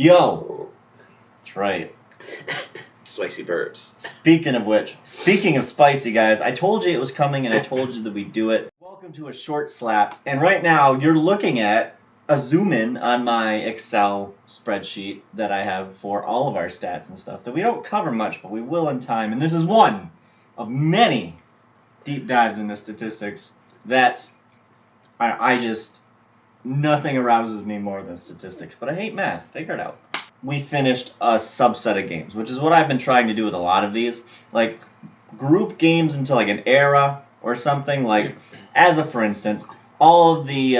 Yo! That's right. Spicy burps. Speaking of spicy, guys, I told you it was coming and I told you that we'd do it. Welcome to a short slap. And right now, you're looking at a zoom in on my Excel spreadsheet that I have for all of our stats and stuff that we don't cover much, but we will in time. And this is one of many deep dives into statistics that I just, nothing arouses me more than statistics. But I hate math. Figure it out. We finished a subset of games, which is what I've been trying to do with a lot of these. Like, group games into like an era or something. Like, as a for instance, all of the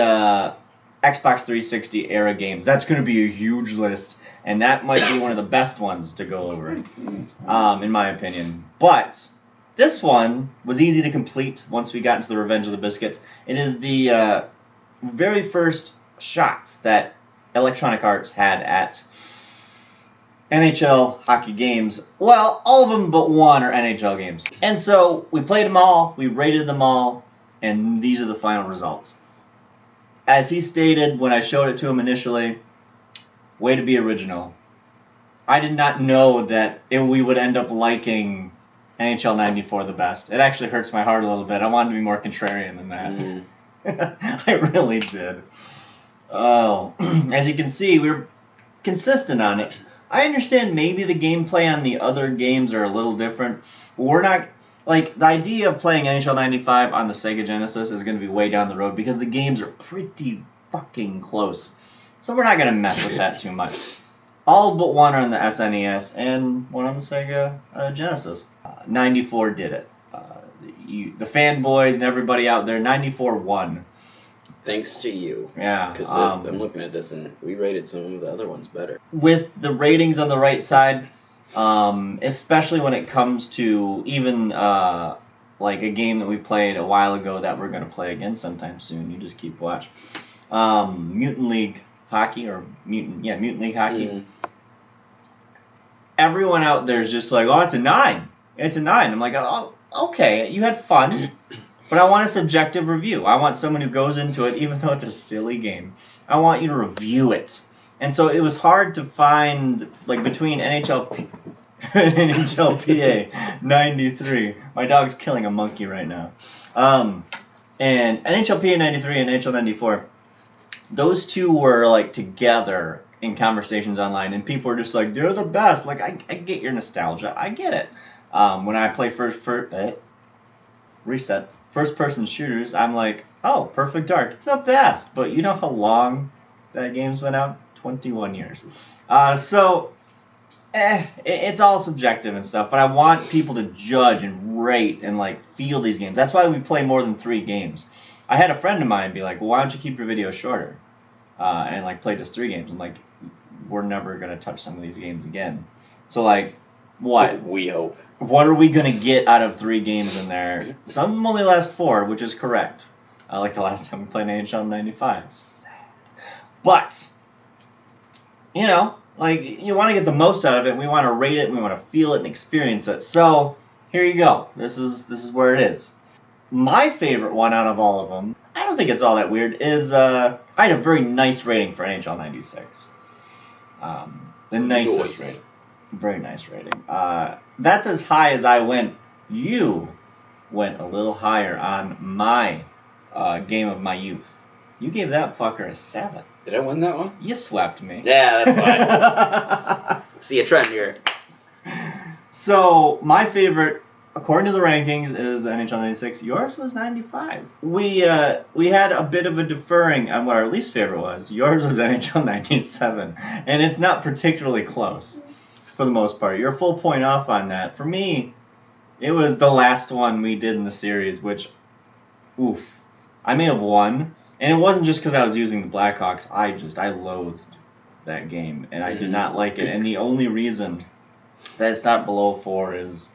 Xbox 360 era games. That's going to be a huge list, and that might be one of the best ones to go over, in my opinion. But this one was easy to complete once we got into the Revenge of the Biscuits. It is the very first shots that Electronic Arts had at NHL hockey games. Well, all of them but one are NHL games. And so we played them all, we rated them all, and these are the final results. As he stated when I showed it to him initially, way to be original. I did not know that we would end up liking NHL 94 the best. It actually hurts my heart a little bit. I wanted to be more contrarian than that. I really did. Oh, as you can see, we were consistent on it. I understand maybe the gameplay on the other games are a little different, but we're not, like, the idea of playing NHL 95 on the Sega Genesis is going to be way down the road because the games are pretty fucking close. So we're not going to mess with that too much. All but one are on the SNES and one on the Sega Genesis. 94 did it. The fanboys and everybody out there, 94 won. Thanks to you. Yeah. Because I'm looking at this and we rated some of the other ones better. With the ratings on the right side, especially when it comes to even like a game that we played a while ago that we're going to play again sometime soon. You just keep watch. Mutant League Hockey or Mutant League Hockey. Everyone out there is just like, oh, it's a 9. It's a 9. I'm like, oh, okay, you had fun. But I want a subjective review. I want someone who goes into it, even though it's a silly game. I want you to review it. And so it was hard to find, like, between NHLPA 93. My dog's killing a monkey right now. And NHLPA 93 and NHL 94, those two were, like, together in conversations online. And people were just like, they're the best. Like, I get your nostalgia. I get it. When I play first-person shooters, I'm like, oh, Perfect Dark, it's the best. But you know how long that game's been out? 21 years. It's all subjective and stuff, but I want people to judge and rate and, like, feel these games. That's why we play more than 3 games. I had a friend of mine be like, well, why don't you keep your videos shorter? And, like, play just 3 games. I'm like, we're never going to touch some of these games again. So, like, what? We hope. What are we going to get out of 3 games in there? Some of them only last 4, which is correct. Like the last time we played NHL 95. Sad. But, you know, like, you want to get the most out of it. We want to rate it. And we want to feel it and experience it. So, here you go. This is where it is. My favorite one out of all of them, I don't think it's all that weird, is I had a very nice rating for NHL 96. The nicest rating. Very nice rating. That's as high as I went. You went a little higher on my game of my youth. You gave that fucker a 7. Did I win that one? You swept me. Yeah, that's fine. See a trend here. So, my favorite, according to the rankings, is NHL 96. Yours was 95. We had a bit of a deferring on what our least favorite was. Yours was NHL 97. And it's not particularly close. For the most part. You're a full point off on that. For me, it was the last one we did in the series, which, oof, I may have won. And it wasn't just because I was using the Blackhawks. I loathed that game, and I did not like it. And the only reason that it's not below 4 is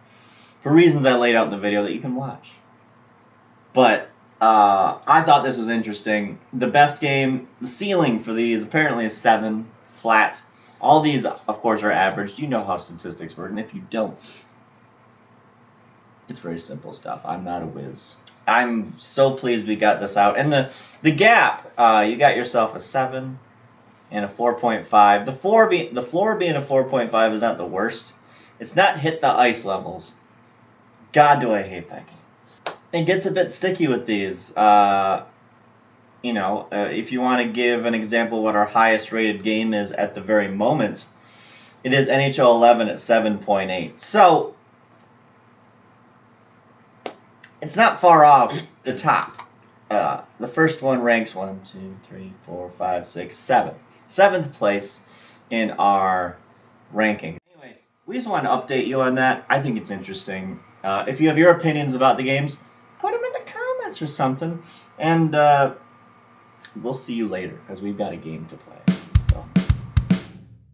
for reasons I laid out in the video that you can watch. But I thought this was interesting. The best game, the ceiling for these apparently is 7, flat. All these, of course, are averaged. You know how statistics work, and if you don't, it's very simple stuff. I'm not a whiz. I'm so pleased we got this out. And the gap, you got yourself a 7, and a 4.5. The floor being a 4.5 is not the worst. It's not hit the ice levels. God, do I hate that game. It gets a bit sticky with these. If you want to give an example of what our highest rated game is at the very moment, it is NHL 11 at 7.8. So, it's not far off the top. The first one ranks 1, 2, 3, 4, 5, 6, 7. 7th place in our ranking. Anyway, we just wanted to update you on that. I think it's interesting. If you have your opinions about the games, put them in the comments or something. And we'll see you later because we've got a game to play. So.